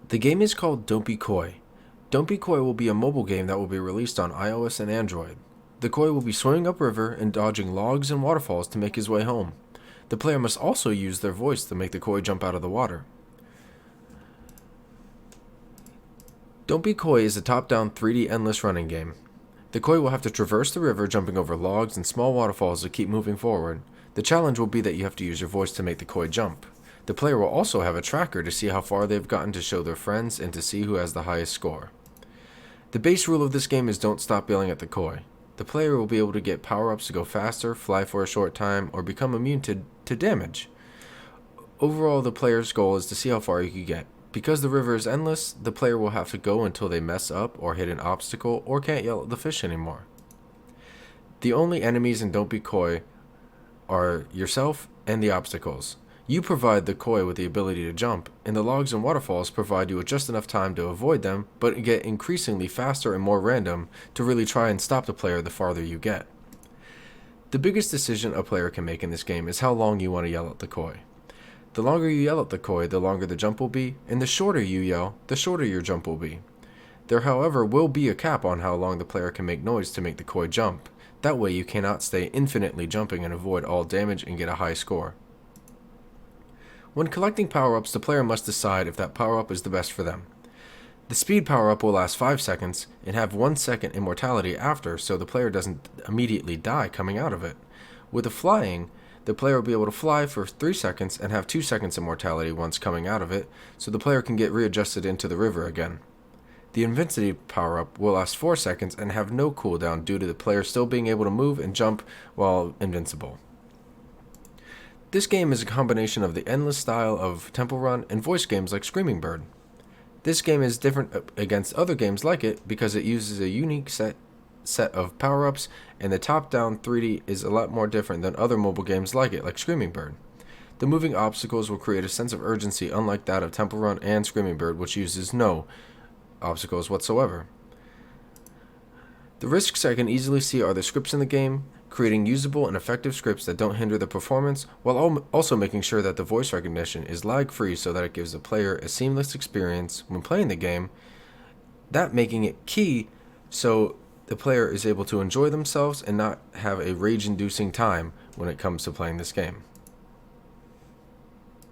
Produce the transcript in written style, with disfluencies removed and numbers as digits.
The game is called Don't Be Coy. Don't Be Coy will be a mobile game that will be released on iOS and Android. The Koi will be swimming upriver and dodging logs and waterfalls to make his way home. The player must also use their voice to make the Koi jump out of the water. Don't Be Coy is a top-down 3D endless running game. The Koi will have to traverse the river jumping over logs and small waterfalls to keep moving forward. The challenge will be that you have to use your voice to make the Koi jump. The player will also have a tracker to see how far they've gotten to show their friends and to see who has the highest score. The base rule of this game is don't stop yelling at the Koi. The player will be able to get power-ups to go faster, fly for a short time, or become immune to damage. Overall, the player's goal is to see how far you can get. Because the river is endless, the player will have to go until they mess up or hit an obstacle or can't yell at the fish anymore. The only enemies in Don't Be Coy are yourself and the obstacles. You provide the Koi with the ability to jump, and the logs and waterfalls provide you with just enough time to avoid them, but get increasingly faster and more random to really try and stop the player the farther you get. The biggest decision a player can make in this game is how long you want to yell at the Koi. The longer you yell at the Koi, the longer the jump will be, and the shorter you yell, the shorter your jump will be. There, however, will be a cap on how long the player can make noise to make the Koi jump. That way you cannot stay infinitely jumping and avoid all damage and get a high score. When collecting power-ups, the player must decide if that power-up is the best for them. The speed power-up will last 5 seconds and have 1 second immortality after, so the player doesn't immediately die coming out of it. With the flying, the player will be able to fly for 3 seconds and have 2 seconds immortality once coming out of it, so the player can get readjusted into the river again. The invincibility power-up will last 4 seconds and have no cooldown due to the player still being able to move and jump while invincible. This game is a combination of the endless style of Temple Run and voice games like Screaming Bird. This game is different against other games like it because it uses a unique set of power-ups, and the top-down 3D is a lot more different than other mobile games like it, like Screaming Bird. The moving obstacles will create a sense of urgency unlike that of Temple Run and Screaming Bird, which uses no obstacles whatsoever. The risks I can easily see are the scripts in the game, creating usable and effective scripts that don't hinder the performance, while also making sure that the voice recognition is lag-free so that it gives the player a seamless experience when playing the game, that making it key so the player is able to enjoy themselves and not have a rage-inducing time when it comes to playing this game.